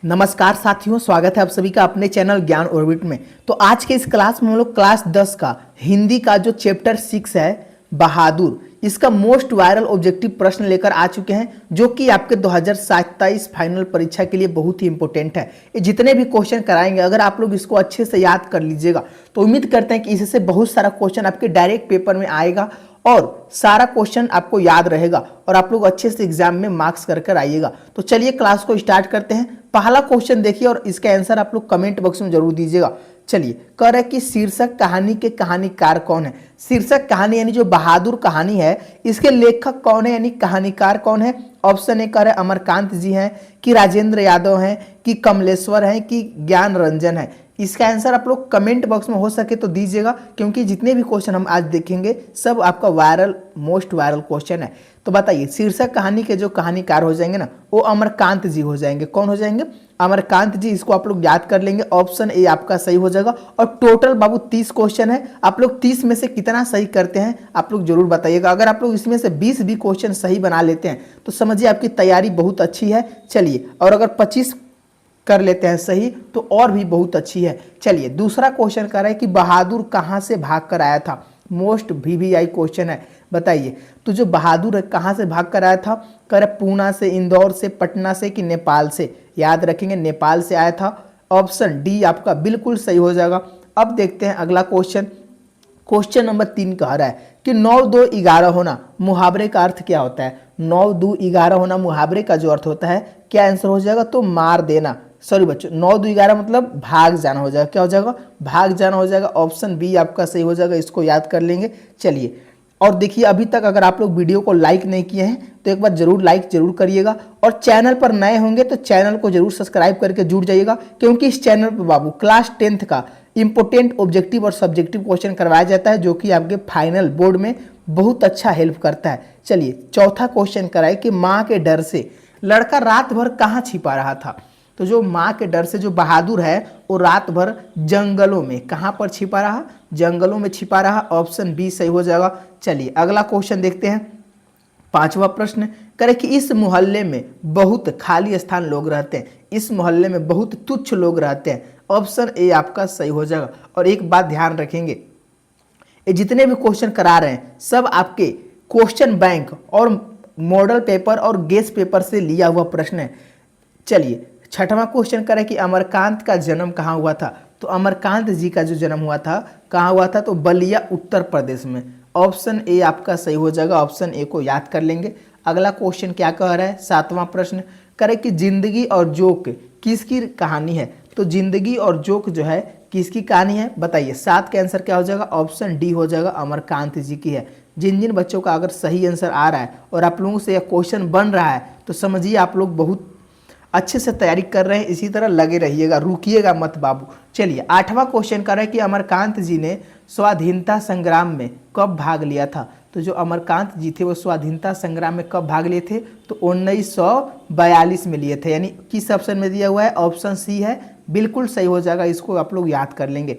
नमस्कार साथियों, स्वागत है आप सभी का अपने चैनल ज्ञान ऑर्बिट में। तो आज के इस क्लास में हम लोग क्लास 10 का हिंदी का जो चैप्टर 6 है बहादुर, इसका मोस्ट वायरल ऑब्जेक्टिव प्रश्न लेकर आ चुके हैं, जो कि आपके 2027 फाइनल परीक्षा के लिए बहुत ही इंपॉर्टेंट है। ये जितने भी क्वेश्चन कराएंगे, अगर आप लोग इसको अच्छे से याद कर लीजिएगा तो उम्मीद करते हैं कि इससे बहुत सारा क्वेश्चन आपके डायरेक्ट पेपर में आएगा और सारा क्वेश्चन आपको याद रहेगा और आप लोग अच्छे से एग्जाम में मार्क्स कर कर आइएगा। तो चलिए क्लास को स्टार्ट करते हैं। पहला क्वेश्चन देखिए और इसका आंसर आप लोग कमेंट बॉक्स में जरूर दीजिएगा। चलिए, कह रहे कि शीर्षक कहानी के कहानीकार कौन है। शीर्षक कहानी यानी जो बहादुर कहानी है, इसके लेखक कौन है यानी कहानीकार कौन है। ऑप्शन ए कह रहे अमरकांत जी हैं, कि राजेंद्र यादव हैं, कि कमलेश्वर हैं, कि ज्ञान रंजन है। इसका आंसर आप लोग कमेंट बॉक्स में हो सके तो दीजिएगा, क्योंकि जितने भी क्वेश्चन हम आज देखेंगे सब आपका वायरल मोस्ट वायरल क्वेश्चन है। तो बताइए, शीर्षक कहानी के जो कहानीकार हो जाएंगे ना, वो अमरकांत जी हो जाएंगे। कौन हो जाएंगे? अमरकांत जी। इसको आप लोग याद कर लेंगे। ऑप्शन ए आपका सही हो जाएगा। और टोटल बाबू 30 क्वेश्चन है। आप लोग 30 में से कितना सही करते हैं आप लोग जरूर बताइएगा। अगर आप लोग इसमें से 20 भी क्वेश्चन सही बना लेते हैं तो समझिए आपकी तैयारी बहुत अच्छी है। चलिए, और अगर 25 कर लेते हैं सही तो और भी बहुत अच्छी है। चलिए, दूसरा क्वेश्चन कर रहा है कि बहादुर कहाँ से भाग कर आया था। मोस्ट वीवीआई क्वेश्चन है। बताइए, तो जो बहादुर है कहाँ से भाग कर आया था? कर पूना से, इंदौर से, पटना से, कि नेपाल से? याद रखेंगे नेपाल से आया था। ऑप्शन डी आपका बिल्कुल सही हो जाएगा। अब देखते हैं अगला क्वेश्चन। क्वेश्चन नंबर 3 कह रहा है कि 9 2 11 होना मुहावरे का अर्थ क्या होता है। 9 2 11 होना मुहावरे का जो अर्थ होता है, क्या आंसर हो जाएगा? तो मार देना। सॉरी बच्चों, 9 2 11 मतलब भाग जाना हो जाएगा। क्या हो जाएगा? भाग जाना हो जाएगा। ऑप्शन बी आपका सही हो जाएगा। इसको याद कर लेंगे। चलिए, और देखिए, अभी तक अगर आप लोग वीडियो को लाइक नहीं किए हैं तो एक बार जरूर लाइक जरूर करिएगा, और चैनल पर नए होंगे तो चैनल को जरूर सब्सक्राइब करके जुड़ जाइएगा, क्योंकि इस चैनल पर बाबू क्लास 10th का इंपोर्टेंट ऑब्जेक्टिव और सब्जेक्टिव क्वेश्चन करवाया जाता है, जो कि आपके फाइनल बोर्ड में बहुत अच्छा हेल्प करता है। चलिए, चौथा क्वेश्चन कराए कि माँ के डर से लड़का रात भर कहाँ छिपा रहा था। तो जो माँ के डर से जो बहादुर है वो रात भर जंगलों में, कहाँ पर छिपा रहा? जंगलों में छिपा रहा। ऑप्शन बी सही हो जाएगा। चलिए, अगला क्वेश्चन देखते हैं। पांचवा प्रश्न करे कि इस मोहल्ले में बहुत खाली स्थान लोग रहते हैं। इस मोहल्ले में बहुत तुच्छ लोग रहते हैं। ऑप्शन ए आपका सही हो जाएगा। और एक बात ध्यान रखेंगे, ये जितने भी क्वेश्चन करा रहे हैं सब आपके क्वेश्चन बैंक और मॉडल पेपर और गेस पेपर से लिया हुआ प्रश्न है। चलिए, छठवां क्वेश्चन करें कि अमरकांत का जन्म कहाँ हुआ था। तो अमरकांत जी का जो जन्म हुआ था कहाँ हुआ था? तो बलिया, उत्तर प्रदेश में। ऑप्शन ए आपका सही हो जाएगा। ऑप्शन ए को याद कर लेंगे। अगला क्वेश्चन क्या कह रहा है? सातवां प्रश्न करें कि जिंदगी और जोक किसकी कहानी है। तो जिंदगी और जोक जो है किसकी कहानी है? बताइए, 7 का आंसर क्या हो जाएगा? ऑप्शन डी हो जाएगा, अमरकांत जी की है। जिन जिन बच्चों का अगर सही आंसर आ रहा है और आप लोगों से यह क्वेश्चन बन रहा है तो समझिए आप लोग बहुत अच्छे से तैयारी कर रहे हैं। इसी तरह लगे रहिएगा, रुकिएगा मत बाबू। चलिए, 8वां क्वेश्चन कर रहे हैं कि अमरकांत जी ने स्वाधीनता संग्राम में कब भाग लिया था। तो जो अमरकांत जी थे वो स्वाधीनता संग्राम में कब भाग लिए थे? तो 1942 में लिए थे। यानी किस ऑप्शन में दिया हुआ है? ऑप्शन सी है, बिल्कुल सही हो जाएगा। इसको आप लोग याद कर लेंगे।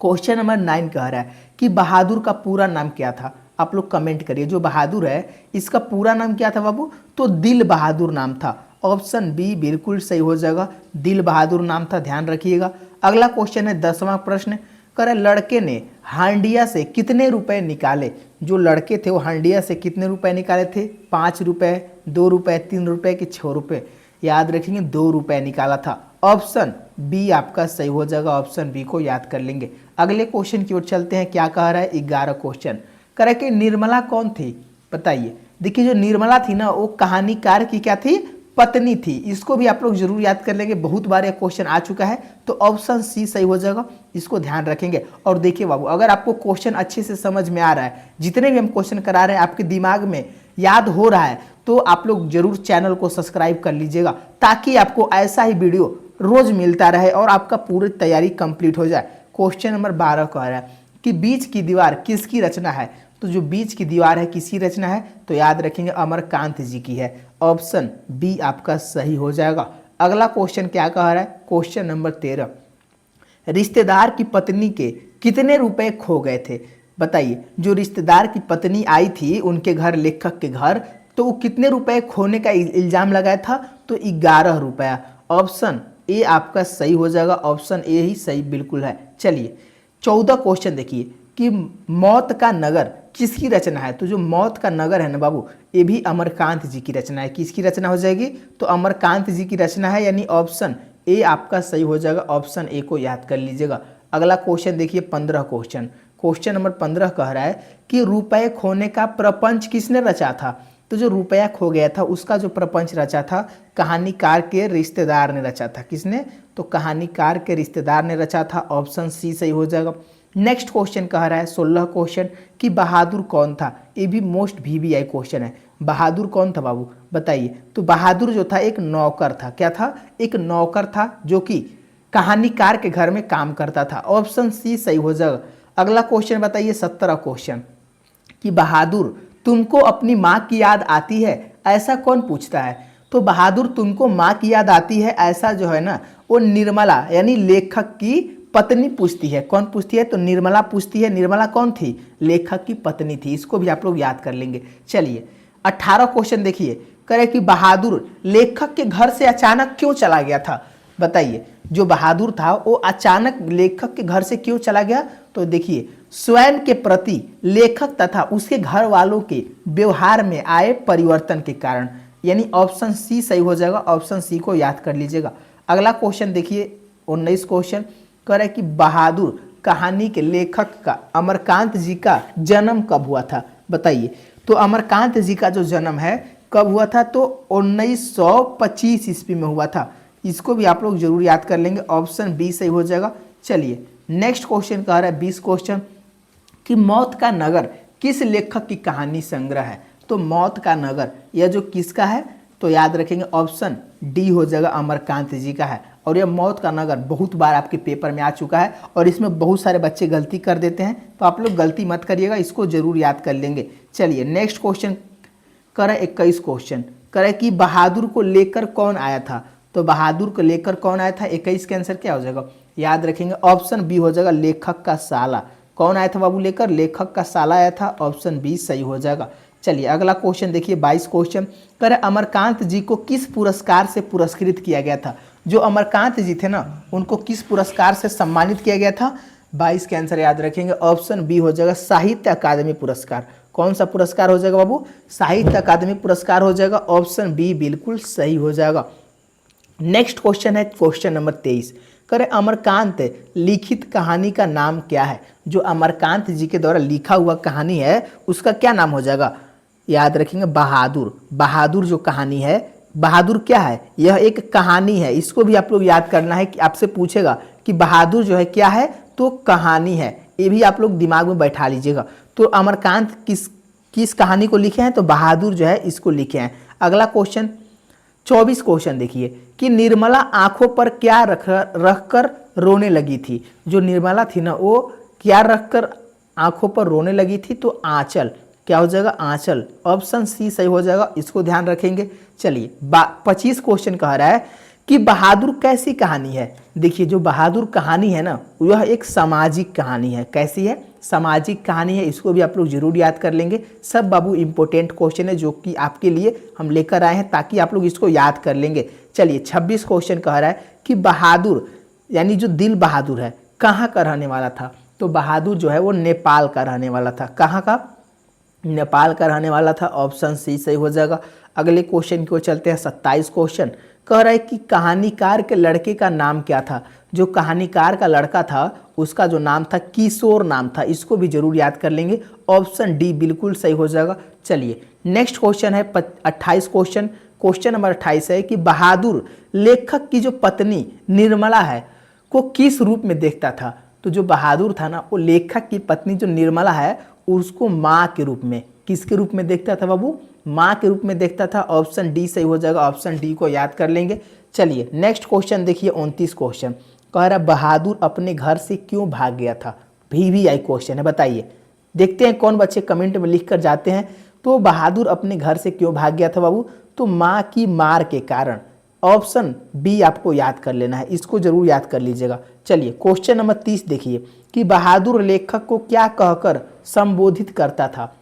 क्वेश्चन नंबर 9 कह रहा है कि बहादुर का पूरा नाम क्या था। आप लोग कमेंट करिए, जो बहादुर है इसका पूरा नाम क्या था बाबू? तो दिल बहादुर नाम था। ऑप्शन बी बिल्कुल सही हो जाएगा, दिल बहादुर नाम था, ध्यान रखिएगा। अगला क्वेश्चन है 10वां प्रश्न कर, लड़के ने हांडिया से कितने रुपए निकाले। जो लड़के थे वो हांडिया से कितने रुपए निकाले थे? 5 रुपए, 2 रुपए, 3 रुपए कि 6 रुपए? याद रखेंगे 2 रुपए निकाला था। ऑप्शन बी आपका सही हो जाएगा। ऑप्शन बी को याद कर लेंगे। अगले क्वेश्चन की ओर चलते हैं। क्या कह रहा है? 11 क्वेश्चन करे कि निर्मला कौन थी। बताइए, देखिए जो निर्मला थी ना वो कहानीकार की क्या थी? पत्नी थी। इसको भी आप लोग जरूर याद कर लेंगे, बहुत बार ये क्वेश्चन आ चुका है। तो ऑप्शन सी सही हो जाएगा, इसको ध्यान रखेंगे। और देखिए बाबू, अगर आपको क्वेश्चन अच्छे से समझ में आ रहा है, जितने भी हम क्वेश्चन करा रहे हैं आपके दिमाग में याद हो रहा है, तो आप लोग जरूर चैनल को सब्सक्राइब कर लीजिएगा, ताकि आपको ऐसा ही वीडियो रोज मिलता रहे और आपका पूरी तैयारी कंप्लीट हो जाए। क्वेश्चन नंबर 12 कह रहा है कि बीच की दीवार किसकी रचना है। तो जो बीच की दीवार है किसकी रचना है? तो याद रखेंगे अमरकांत जी की है। ऑप्शन बी आपका सही हो जाएगा। अगला क्वेश्चन क्या कह रहा है? क्वेश्चन नंबर 13, रिश्तेदार की पत्नी के कितने रुपए खो गए थे। बताइए, जो रिश्तेदार की पत्नी आई थी उनके घर, लेखक के घर, तो वो कितने रुपए खोने का इल्जाम लगाया था? तो 11 रुपया। ऑप्शन ए आपका सही हो जाएगा, ऑप्शन ए ही सही बिल्कुल है। चलिए 14 क्वेश्चन देखिए कि मौत का नगर किसकी रचना है। तो जो मौत का नगर है ना बाबू, ये भी अमरकांत जी की रचना है। किसकी रचना हो जाएगी, तो अमरकांत जी की रचना है, यानी ऑप्शन ए आपका सही हो जाएगा। ऑप्शन ए को याद कर लीजिएगा। अगला क्वेश्चन देखिए 15 क्वेश्चन नंबर 15 कह रहा है कि रुपए खोने का प्रपंच किसने रचा था। तो जो रुपया खो गया था उसका जो प्रपंच रचा था कहानीकार के रिश्तेदार ने रचा था। किसने, तो कहानीकार के रिश्तेदार ने रचा था। ऑप्शन सी सही हो जाएगा। नेक्स्ट क्वेश्चन कह रहा है 16 क्वेश्चन कि बहादुर कौन था। ये भी मोस्ट VVI क्वेश्चन है। बहादुर कौन था बाबू, बताइए। तो बहादुर जो था एक नौकर था। क्या था, एक नौकर था जो कि कहानीकार के घर में काम करता था। ऑप्शन सी सही हो जाएगा। अगला क्वेश्चन बताइए 17 क्वेश्चन कि बहादुर तुमको अपनी माँ की याद आती है, ऐसा कौन पूछता है। तो बहादुर तुमको माँ की याद आती है, ऐसा जो है ना वो निर्मला यानी लेखक की पत्नी पूछती है। कौन पूछती है, तो निर्मला पूछती है। निर्मला कौन थी, लेखक की पत्नी थी। इसको भी आप लोग याद कर लेंगे। चलिए 18 क्वेश्चन देखिए, करे कि बहादुर लेखक के घर से अचानक क्यों चला गया था। बताइए, जो बहादुर था वो अचानक लेखक के घर से क्यों चला गया। तो देखिए, स्वयं के प्रति लेखक तथा उसके घर वालों के व्यवहार में आए परिवर्तन के कारण, यानी ऑप्शन सी सही हो जाएगा। ऑप्शन सी को याद कर लीजिएगा। अगला क्वेश्चन देखिए 19 क्वेश्चन कह रहा है कि बहादुर कहानी के लेखक का अमरकांत जी का जन्म कब हुआ था। बताइए, तो अमरकांत जी का जो जन्म है कब हुआ था, तो 1925 ईस्वी में हुआ था। इसको भी आप लोग जरूर याद कर लेंगे। ऑप्शन बी सही हो जाएगा। चलिए नेक्स्ट क्वेश्चन कह रहा है 20 क्वेश्चन कि मौत का नगर किस लेखक की कहानी संग्रह है। तो मौत का नगर यह जो किसका है, तो याद रखेंगे ऑप्शन डी हो जाएगा, अमरकांत जी का है। और यह मौत का नगर बहुत बार आपके पेपर में आ चुका है और इसमें बहुत सारे बच्चे गलती कर देते हैं, तो आप लोग गलती मत करिएगा, इसको जरूर याद कर लेंगे। चलिए नेक्स्ट क्वेश्चन करें 21 क्वेश्चन करें कि बहादुर को लेकर कौन आया था। तो बहादुर को लेकर कौन आया था, 21 का आंसर क्या हो जाएगा, याद रखेंगे ऑप्शन बी हो जाएगा, लेखक का साला। कौन आया था बाबू लेकर, लेखक का साला आया था। ऑप्शन बी सही हो जाएगा। चलिए अगला क्वेश्चन देखिए 22 क्वेश्चन करें अमरकांत जी को किस पुरस्कार से पुरस्कृत किया गया था। जो अमरकांत जी थे ना उनको किस पुरस्कार से सम्मानित किया गया था। 22 के आंसर याद रखेंगे ऑप्शन बी हो जाएगा, साहित्य अकादमी पुरस्कार। कौन सा पुरस्कार हो जाएगा बाबू, साहित्य अकादमी पुरस्कार हो जाएगा। ऑप्शन बी बिल्कुल सही हो जाएगा। नेक्स्ट क्वेश्चन है क्वेश्चन नंबर 23 करें अमरकांत लिखित कहानी का नाम क्या है। जो अमरकांत जी के द्वारा लिखा हुआ कहानी है उसका क्या नाम हो जाएगा, याद रखेंगे बहादुर। बहादुर जो कहानी है, बहादुर क्या है, यह एक कहानी है। इसको भी आप लोग याद करना है कि आपसे पूछेगा कि बहादुर जो है क्या है, तो कहानी है। ये भी आप लोग दिमाग में बैठा लीजिएगा। तो अमरकांत किस कहानी को लिखे हैं, तो बहादुर जो है इसको लिखे हैं। अगला क्वेश्चन 24 क्वेश्चन देखिए कि निर्मला आंखों पर क्या रखकर रोने लगी थी। जो निर्मला थी ना वो क्या रखकर आंखों पर रोने लगी थी, तो आंचल। क्या हो जाएगा, आंचल। ऑप्शन सी सही हो जाएगा, इसको ध्यान रखेंगे। चलिए 25 क्वेश्चन कह रहा है कि बहादुर कैसी कहानी है। देखिए जो बहादुर कहानी है ना यह एक सामाजिक कहानी है। कैसी है, सामाजिक कहानी है। इसको भी आप लोग जरूर याद कर लेंगे। सब बाबू इंपॉर्टेंट क्वेश्चन है जो कि आपके लिए हम लेकर आए हैं ताकि आप लोग इसको याद कर लेंगे। चलिए 26 क्वेश्चन कह रहा है कि बहादुर यानी जो दिल बहादुर है कहाँ का रहने वाला था। तो बहादुर जो है वो नेपाल का रहने वाला था। कहाँ का, नेपाल का रहने वाला था। ऑप्शन सी सही हो जाएगा। अगले क्वेश्चन की ओर चलते हैं 27 क्वेश्चन कह रहा है कि कहानीकार के लड़के का नाम क्या था। जो कहानीकार का लड़का था उसका जो नाम था किशोर नाम था। इसको भी जरूर याद कर लेंगे। ऑप्शन डी बिल्कुल सही हो जाएगा। चलिए नेक्स्ट क्वेश्चन है 28 क्वेश्चन। क्वेश्चन नंबर 28 है कि बहादुर लेखक की जो पत्नी निर्मला है को किस रूप में देखता था। तो जो बहादुर था ना वो लेखक की पत्नी जो निर्मला है उसको माँ के रूप में, किसके रूप में देखता था बाबू, माँ के रूप में देखता था। ऑप्शन डी सही हो जाएगा। ऑप्शन डी को याद कर लेंगे। चलिए नेक्स्ट क्वेश्चन देखिए 29 क्वेश्चन कह रहा बहादुर अपने घर से क्यों भाग गया था। VVI क्वेश्चन है, बताइए। देखते हैं कौन बच्चे कमेंट में लिख कर जाते हैं। तो बहादुर अपने घर से क्यों भाग गया था बाबू, तो माँ की मार के कारण। ऑप्शन बी आपको याद कर लेना है, इसको जरूर याद कर लीजिएगा। चलिए क्वेश्चन नंबर 30 देखिए कि बहादुर लेखक को क्या कहकर संबोधित करता था।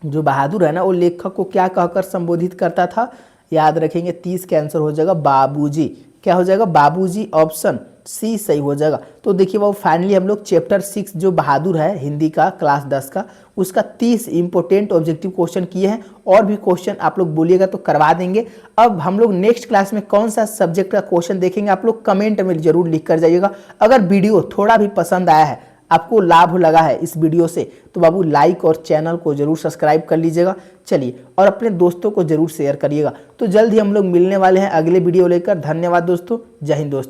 जो बहादुर है ना वो लेखक को क्या कहकर संबोधित करता था, याद रखेंगे 30 का आंसर हो जाएगा बाबूजी। क्या हो जाएगा बाबूजी, ऑप्शन सी सही हो जाएगा। तो देखिए वो फाइनली हम लोग चैप्टर 6 जो बहादुर है हिंदी का क्लास 10 का, उसका 30 इंपॉर्टेंट ऑब्जेक्टिव क्वेश्चन किए हैं। और भी क्वेश्चन आप लोग बोलिएगा तो करवा देंगे। अब हम लोग नेक्स्ट क्लास में कौन सा सब्जेक्ट का क्वेश्चन देखेंगे आप लोग कमेंट में जरूर लिख कर जाइएगा। अगर वीडियो थोड़ा भी पसंद आया है, आपको लाभ लगा है इस वीडियो से, तो बाबू लाइक और चैनल को जरूर सब्सक्राइब कर लीजिएगा। चलिए, और अपने दोस्तों को जरूर शेयर करिएगा। तो जल्द ही हम लोग मिलने वाले हैं अगले वीडियो लेकर। धन्यवाद दोस्तों, जय हिंद दोस्तों।